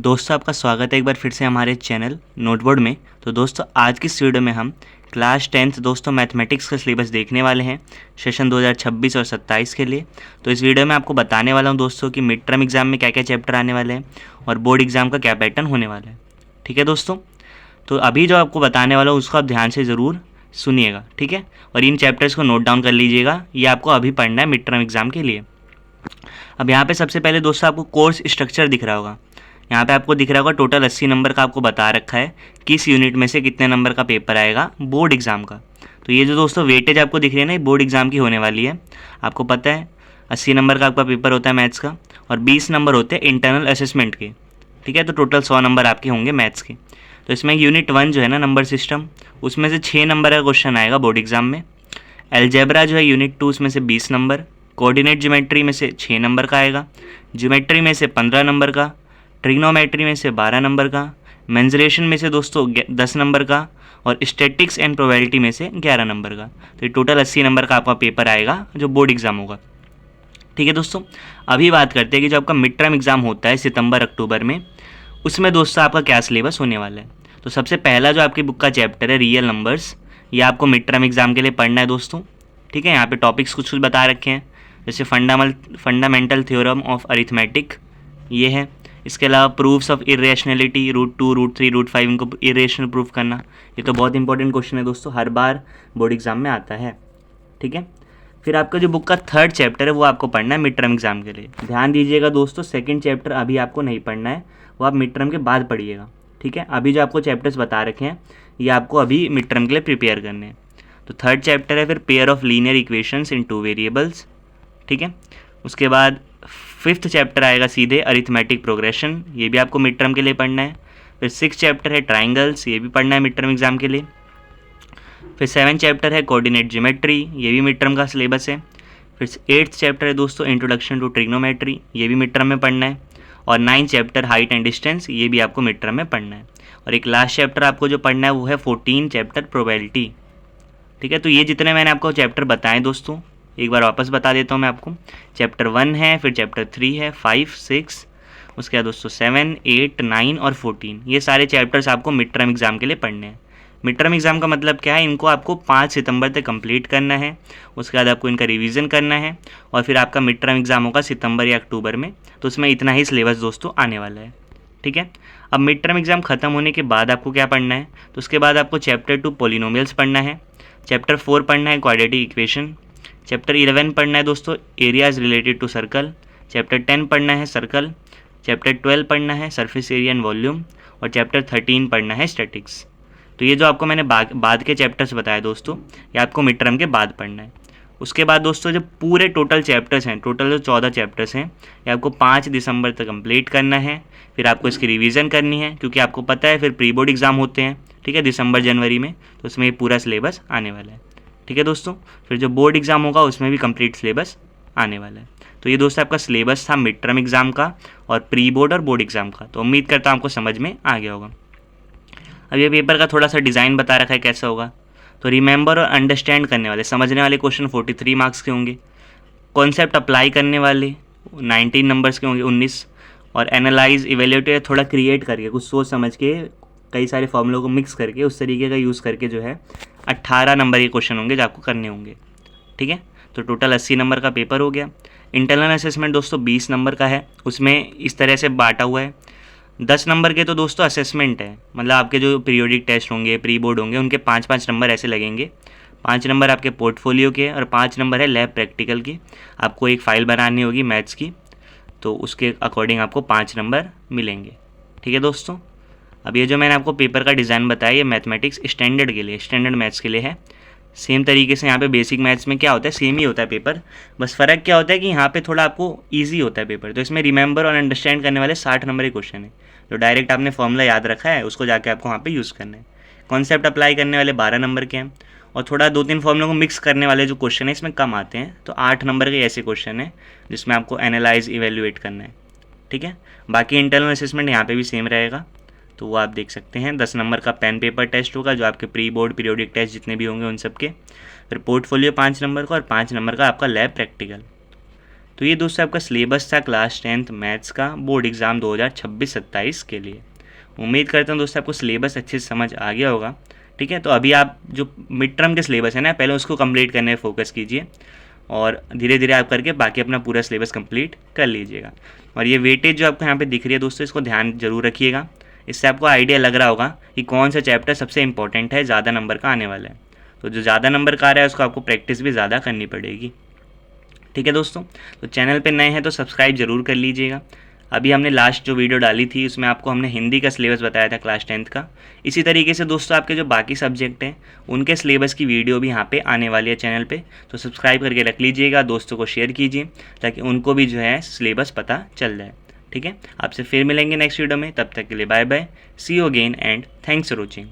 दोस्तों आपका स्वागत है एक बार फिर से हमारे चैनल नोटबोर्ड में। तो दोस्तों आज की इस वीडियो में हम क्लास 10th दोस्तों मैथमेटिक्स का सिलेबस देखने वाले हैं सेशन 2026 और 27 के लिए। तो इस वीडियो में आपको बताने वाला हूं दोस्तों कि मिड टर्म एग्जाम में क्या क्या चैप्टर आने वाले हैं और बोर्ड एग्जाम का क्या पैटर्न होने वाला है। ठीक है दोस्तों, तो अभी जो आपको बताने वाला हूँ उसको आप ध्यान से ज़रूर सुनिएगा, ठीक है। और इन चैप्टर्स को नोट डाउन कर लीजिएगा, ये आपको अभी पढ़ना है मिड टर्म एग्जाम के लिए। अब यहाँ पे सबसे पहले दोस्तों आपको कोर्स स्ट्रक्चर दिख रहा होगा। यहाँ पे आपको दिख रहा होगा टोटल 80 नंबर का आपको बता रखा है किस यूनिट में से कितने नंबर का पेपर आएगा बोर्ड एग्जाम का। तो ये जो दोस्तों वेटेज आपको दिख रही है ना, ये बोर्ड एग्जाम की होने वाली है। आपको पता है 80 नंबर का आपका पेपर होता है मैथ्स का और 20 नंबर होते हैं इंटरनल असेसमेंट के, ठीक है। तो टोटल 100 नंबर आपके होंगे मैथ्स के। तो इसमें यूनिट 1 जो है ना नंबर सिस्टम, उसमें से 6 नंबर का क्वेश्चन आएगा बोर्ड एग्जाम में। एलजेब्रा जो है यूनिट 2 उसमें से 20 नंबर, कोऑर्डिनेट ज्योमेट्री में से 6 नंबर का आएगा, ज्योमेट्री में से 15 नंबर का, ट्रिग्नोमेट्री में से 12 नंबर का, मेंसुरेशन में से दोस्तों 10 नंबर का और स्टैटिक्स एंड प्रोबेबिलिटी में से 11 नंबर का। तो ये टोटल 80 नंबर का आपका पेपर आएगा जो बोर्ड एग्जाम होगा, ठीक है दोस्तों। अभी बात करते हैं कि जो आपका मिड टर्म एग्जाम होता है सितंबर अक्टूबर में, उसमें दोस्तों आपका क्या सिलेबस होने वाला है। तो सबसे पहला जो आपकी बुक का चैप्टर है रियल नंबर्स, ये आपको मिड टर्म एग्जाम के लिए पढ़ना है दोस्तों, ठीक है। यहाँ पे टॉपिक्स कुछ बता रखे हैं, जैसे फंडामेंटल थ्योरम ऑफ अरिथमेटिक ये है। इसके अलावा proofs of irrationality, root 2, root 3, root 5 इनको इरेशनल प्रूफ करना। ये तो बहुत इंपॉर्टेंट क्वेश्चन है दोस्तों, हर बार बोर्ड एग्जाम में आता है, ठीक है। फिर आपका जो बुक का थर्ड चैप्टर है वो आपको पढ़ना है मिड टर्म एग्जाम के लिए। ध्यान दीजिएगा दोस्तों, सेकंड चैप्टर अभी आपको नहीं पढ़ना है, वो आप मिड टर्म के बाद पढ़िएगा, ठीक है। अभी जो आपको चैप्टर्स बता रखे हैं ये आपको अभी मिड टर्म के लिए प्रिपेयर करने हैं। तो थर्ड चैप्टर है फिर pair of linear equations in 2 variables, ठीक है। उसके बाद फिफ्थ चैप्टर आएगा सीधे अरिथमेटिक प्रोग्रेशन, ये भी आपको मिड टर्म के लिए पढ़ना है। फिर सिक्स चैप्टर है ट्राइंगल्स, ये भी पढ़ना है मिड टर्म एग्जाम के लिए। फिर 7 चैप्टर है कोऑर्डिनेट ज्योमेट्री, ये भी मिड टर्म का सिलेबस है। फिर 8th चैप्टर है दोस्तों इंट्रोडक्शन टू ट्रिग्नोमेट्री, ये भी मिड टर्म में पढ़ना है। और 9th chapter height and distance, ये भी आपको मिड टर्म में पढ़ना है। और एक लास्ट चैप्टर आपको जो पढ़ना है वो है 14 चैप्टर प्रोबेबिलिटी, ठीक है। तो ये जितने मैंने आपको चैप्टर बताए दोस्तों, एक बार वापस बता देता हूँ मैं आपको। चैप्टर 1 है, फिर चैप्टर 3 है, 5, 6, उसके बाद दोस्तों 7, 8, 9 और 14, ये सारे चैप्टर्स आपको मिड टर्म एग्जाम के लिए पढ़ने हैं। मिड टर्म एग्जाम का मतलब क्या है, इनको आपको 5 सितंबर तक कंप्लीट करना है। उसके बाद आपको इनका रिवीजन करना है और फिर आपका मिड टर्म एग्जाम होगा सितंबर या अक्टूबर में। तो उसमें इतना ही सिलेबस दोस्तों आने वाला है, ठीक है। अब मिड टर्म एग्जाम खत्म होने के बाद आपको क्या पढ़ना है, तो उसके बाद आपको चैप्टर 2 पॉलिनोमियल्स पढ़ना है, चैप्टर 4 पढ़ना है क्वाड्रेटिक इक्वेशन, चैप्टर 11 पढ़ना है दोस्तों areas related to circle, chapter 10 पढ़ना है सर्कल, चैप्टर 12 पढ़ना है सरफेस एरिया एंड वॉल्यूम और चैप्टर 13 पढ़ना है स्टैटिक्स। तो ये जो आपको मैंने बाद के चैप्टर्स बताए दोस्तों, ये आपको मिड टर्म के बाद पढ़ना है। उसके बाद दोस्तों जो पूरे टोटल चैप्टर्स हैं, टोटल जो 14 चैप्टर्स हैं, ये आपको 5 दिसंबर तक कंप्लीट करना है। फिर आपको इसकी रिवीजन करनी है, क्योंकि आपको पता है फिर प्री बोर्ड एग्जाम होते हैं, ठीक है, दिसंबर जनवरी में। तो उसमें ये पूरा सिलेबस आने वाला है, ठीक है दोस्तों। फिर जो बोर्ड एग्जाम होगा उसमें भी कंप्लीट सिलेबस आने वाला है। तो ये दोस्तों आपका सिलेबस था मिड टर्म एग्जाम का और प्री बोर्ड और बोर्ड एग्जाम का। तो उम्मीद करता हूँ आपको समझ में आ गया होगा। अब ये पेपर का थोड़ा सा डिज़ाइन बता रखा है कैसा होगा। तो रिमेंबर और अंडरस्टैंड करने वाले, समझने वाले क्वेश्चन 43 मार्क्स के होंगे। कॉन्सेप्ट अप्लाई करने वाले 19 नंबर्स के होंगे, 19। और एनालाइज इवेल्यूएट थोड़ा क्रिएट करके कुछ सोच समझ के कई सारे फॉर्मूलों को मिक्स करके उस तरीके का यूज़ करके जो है 18 नंबर के क्वेश्चन होंगे जो आपको करने होंगे, ठीक है। तो टोटल 80 नंबर का पेपर हो गया। इंटरनल असेसमेंट दोस्तों 20 नंबर का है, उसमें इस तरह से बांटा हुआ है। 10 नंबर के तो दोस्तों असेसमेंट है, मतलब आपके जो पीरियोडिक टेस्ट होंगे, प्री बोर्ड होंगे, उनके 5-5 नंबर ऐसे लगेंगे। 5 नंबर आपके पोर्टफोलियो के और 5 नंबर है लैब प्रैक्टिकल की। आपको एक फ़ाइल बनानी होगी मैथ्स की, तो उसके अकॉर्डिंग आपको 5 नंबर मिलेंगे, ठीक है दोस्तों। अब ये जो मैंने आपको पेपर का डिज़ाइन बताया ये मैथमेटिक्स स्टैंडर्ड के लिए, स्टैंडर्ड मैथ्स के लिए है। सेम तरीके से यहाँ पे बेसिक मैथ्स में क्या होता है, सेम ही होता है पेपर, बस फ़र्क क्या होता है कि यहाँ पे थोड़ा आपको इजी होता है पेपर। तो इसमें रिमेंबर और अंडरस्टैंड करने वाले 60 नंबर के क्वेश्चन है, जो डायरेक्ट आपने फॉर्मूला याद रखा है उसको जाके आपको वहाँ पे यूज़ करना है। कॉन्सेप्ट अप्लाई करने वाले 12 नंबर के हैं और थोड़ा 2-3 फॉर्मूलों को मिक्स करने वाले जो क्वेश्चन है इसमें कम आते हैं। तो 8 नंबर के ऐसे क्वेश्चन है जिसमें आपको एनालाइज इवेल्यूएट करना है, ठीक है। बाकी इंटरनल असेसमेंट यहाँ पे भी सेम रहेगा, तो वो आप देख सकते हैं। 10 नंबर का पेन पेपर टेस्ट होगा जो आपके प्री बोर्ड पीरियोडिक टेस्ट जितने भी होंगे उन सब के। फिर पोर्टफोलियो 5 नंबर का और 5 नंबर का आपका लैब प्रैक्टिकल। तो तो ये दोस्तों आपका सिलेबस था क्लास 10th मैथ्स का बोर्ड एग्ज़ाम 2026-27 के लिए। उम्मीद करता हूँ दोस्तों आपको सिलेबस अच्छे से समझ आ गया होगा। ठीक है, तो अभी आप जो मिड टर्म के सिलेबस है ना, पहले उसको कंप्लीट करने में फोकस कीजिए और धीरे धीरे आप करके बाकी अपना पूरा सिलेबस कंप्लीट कर लीजिएगा। और ये वेटेज जो आपको यहाँ पे दिख रही है दोस्तों, इसको ध्यान जरूर रखिएगा। इससे आपको आइडिया लग रहा होगा कि कौन सा चैप्टर सबसे इंपॉर्टेंट है, ज़्यादा नंबर का आने वाला है। तो जो ज़्यादा नंबर का आ रहा है उसको आपको प्रैक्टिस भी ज़्यादा करनी पड़ेगी। ठीक है दोस्तों, तो चैनल पे नए हैं तो सब्सक्राइब जरूर कर लीजिएगा। अभी हमने लास्ट जो वीडियो डाली थी उसमें आपको हमने हिंदी का सिलेबस बताया था क्लास 10th का। इसी तरीके से दोस्तों आपके जो बाकी सब्जेक्ट हैं उनके सिलेबस की वीडियो भी यहाँ पे आने वाली है चैनल पे, तो सब्सक्राइब करके रख लीजिएगा, दोस्तों को शेयर कीजिए ताकि उनको भी जो है सिलेबस पता चल जाए। ठीक है, आपसे फिर मिलेंगे नेक्स्ट वीडियो में, तब तक के लिए bye bye, see you again and thanks for watching.